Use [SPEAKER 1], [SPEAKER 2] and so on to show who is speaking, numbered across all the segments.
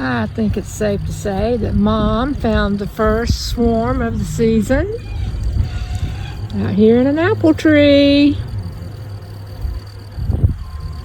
[SPEAKER 1] I think it's safe to say that Mom found the first swarm of the season out here in an apple tree.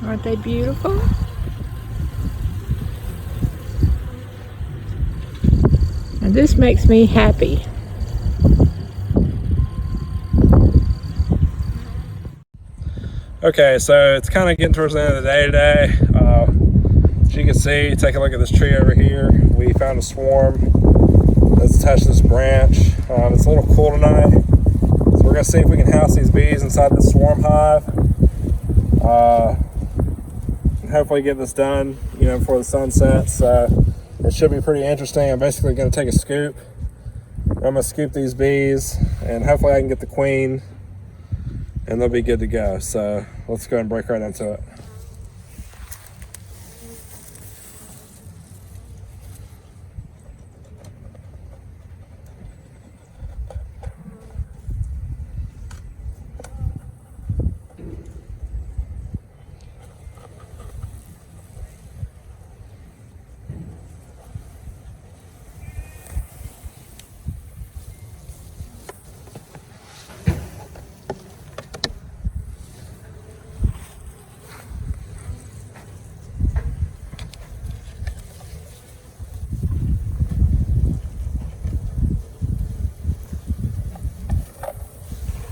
[SPEAKER 1] Aren't they beautiful? And this makes me happy.
[SPEAKER 2] Okay, so it's kind of getting towards the end of the day today. As you can see, take a look at this tree over here. We found a swarm that's attached to this branch. It's a little cool tonight, so we're gonna see if we can house these bees inside this swarm hive. And hopefully get this done, before the sun sets. So it should be pretty interesting. I'm basically gonna take a scoop. I'm gonna scoop these bees, and hopefully I can get the queen, and they'll be good to go. So let's go and break right into it.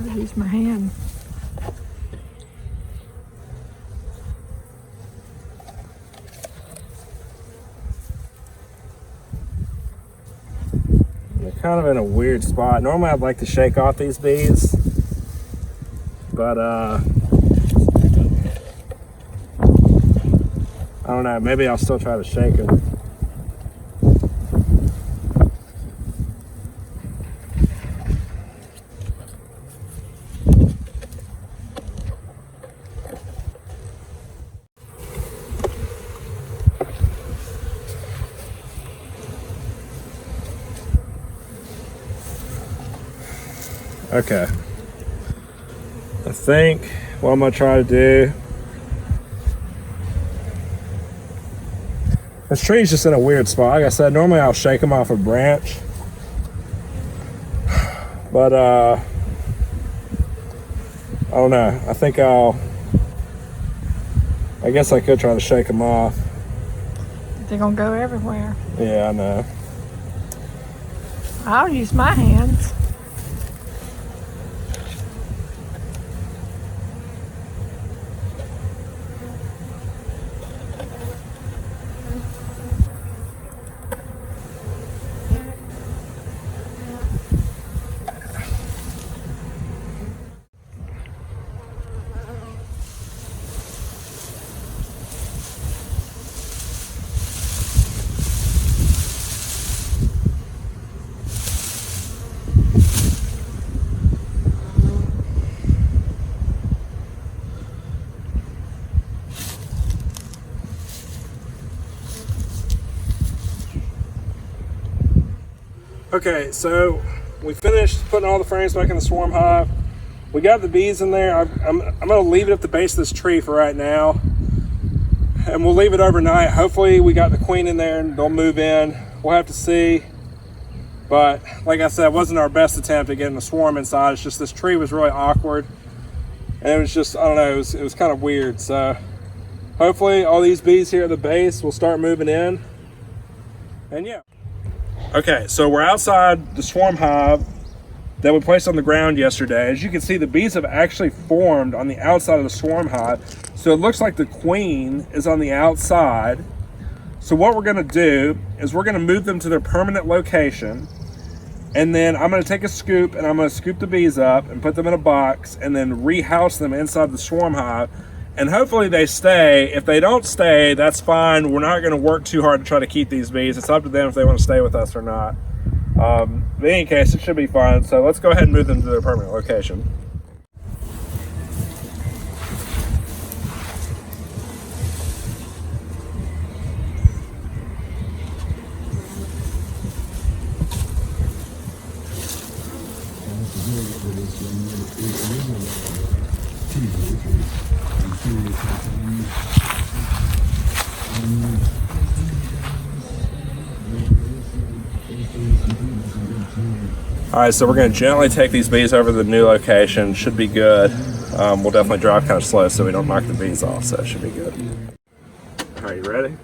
[SPEAKER 1] I'll use my hand.
[SPEAKER 2] They're kind of in a weird spot. Normally I'd like to shake off these bees, but I don't know, maybe I'll still try to shake them. Okay, I think what I'm gonna try to do, this tree's just in a weird spot. Like I said, normally I'll shake them off a branch, but I don't know. I guess I could try to shake them off.
[SPEAKER 1] They're gonna go everywhere.
[SPEAKER 2] Yeah, I know.
[SPEAKER 1] I'll use my hands.
[SPEAKER 2] Okay, so we finished putting all the frames back in the swarm hive. We got the bees in there. I'm gonna leave it at the base of this tree for right now, and we'll leave it overnight. Hopefully we got the queen in there and they'll move in. We'll have to see. But like I said, it wasn't our best attempt at getting the swarm inside. It's just this tree was really awkward, and it was just, I don't know, it was kind of weird. So hopefully all these bees here at the base will start moving in, and yeah. Okay, so we're outside the swarm hive that we placed on the ground yesterday. As you can see, the bees have actually formed on the outside of the swarm hive. So it looks like the queen is on the outside. So what we're gonna do is we're gonna move them to their permanent location. And then I'm gonna take a scoop and I'm gonna scoop the bees up and put them in a box and then rehouse them inside the swarm hive. And hopefully they stay. If they don't stay, that's fine. We're not gonna work too hard to try to keep these bees. It's up to them if they wanna stay with us or not. But in any case, it should be fine. So let's go ahead and move them to their permanent location. All right, so we're going to gently take these bees over to the new location. Should be good. We'll definitely drive kind of slow so we don't knock the bees off, so it should be good. Are you ready?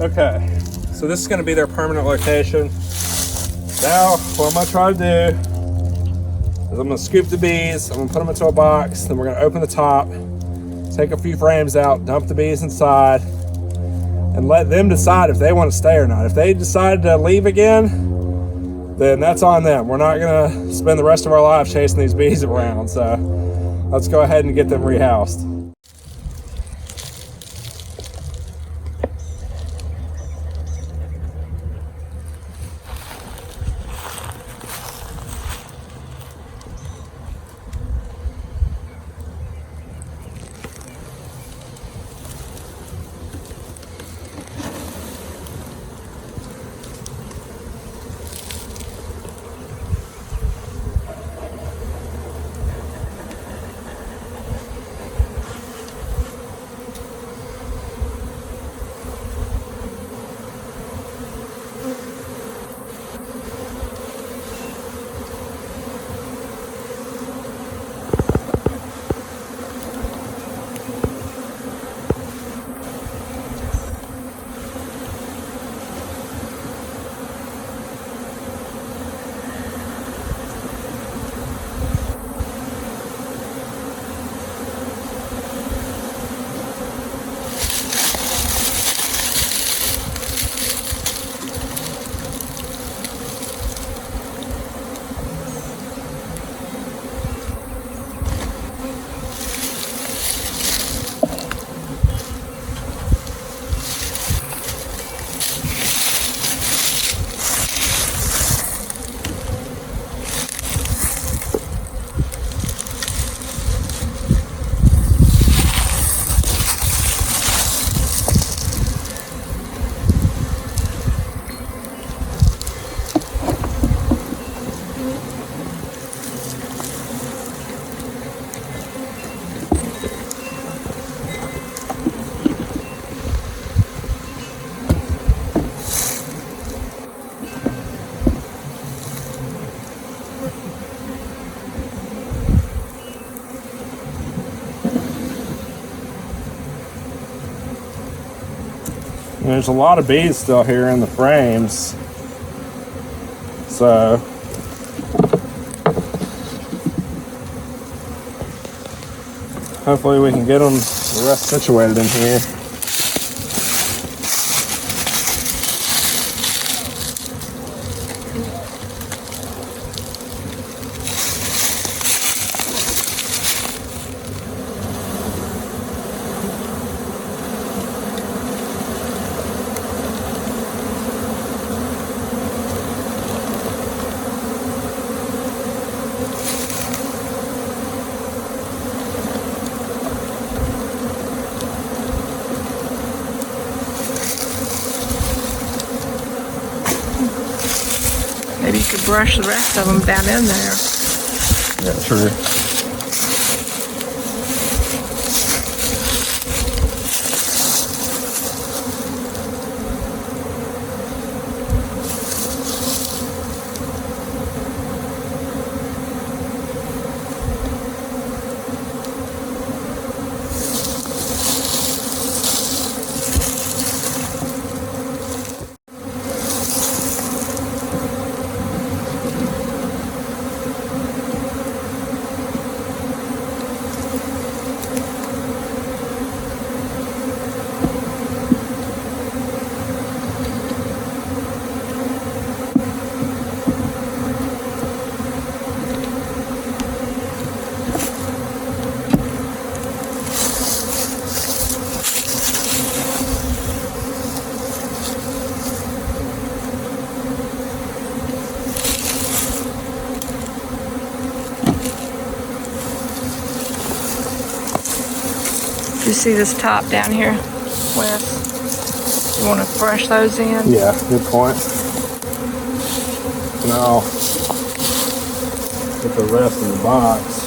[SPEAKER 2] Okay, so this is going to be their permanent location. Now, what I'm going to try to do is I'm going to scoop the bees, I'm going to put them into a box, then we're going to open the top, take a few frames out, dump the bees inside, and let them decide if they want to stay or not. If they decide to leave again, then that's on them. We're not going to spend the rest of our lives chasing these bees around, so let's go ahead and get them rehoused. There's a lot of bees still here in the frames, so hopefully we can get them the rest situated in here.
[SPEAKER 1] Maybe you could brush the rest of them down in there.
[SPEAKER 2] Yeah, true.
[SPEAKER 1] You see this top down here, Wes? You want to brush those in?
[SPEAKER 2] Yeah, good point. Now, get the rest of the box.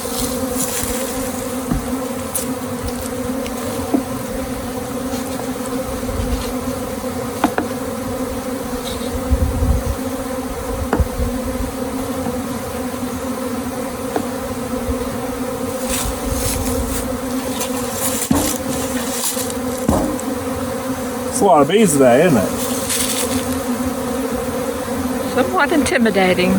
[SPEAKER 2] It's a lot of bees today, isn't it?
[SPEAKER 1] Somewhat intimidating.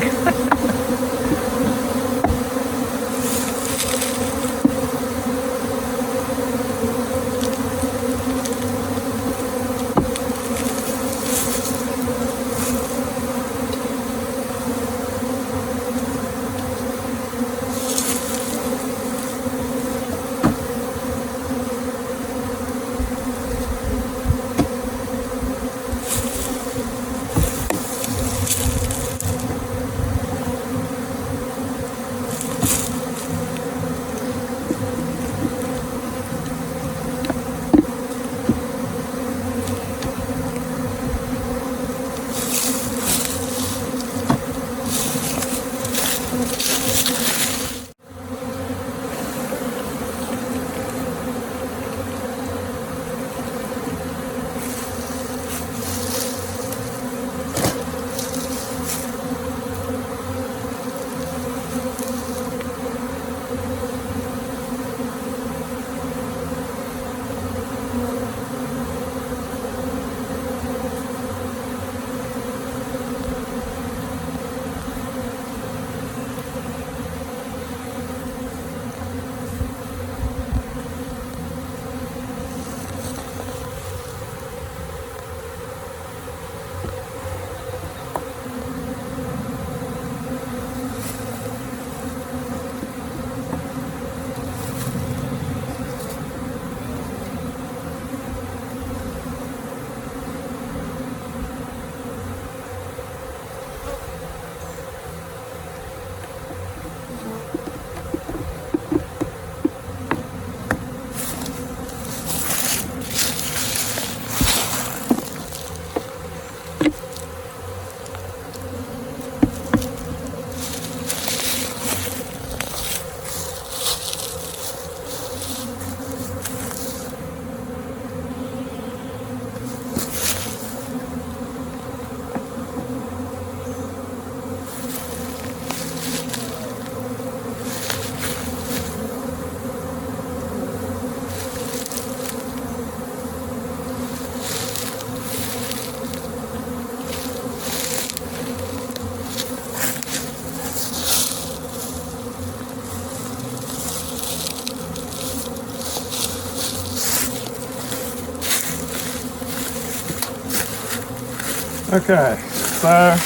[SPEAKER 1] Okay, so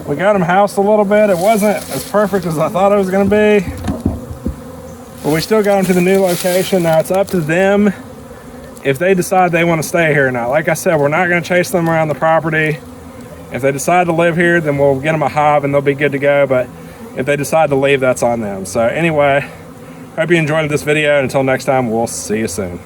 [SPEAKER 1] we got them housed a little bit. It wasn't as perfect as I thought it was going to be, but we still got them to the new location. Now it's up to them if they decide they want to stay here or not. Like I said, we're not going to chase them around the property. If they decide to live here, then we'll get them a hive and they'll be good to go. But if they decide to leave, that's on them. So anyway, hope you enjoyed this video. Until next time, we'll see you soon.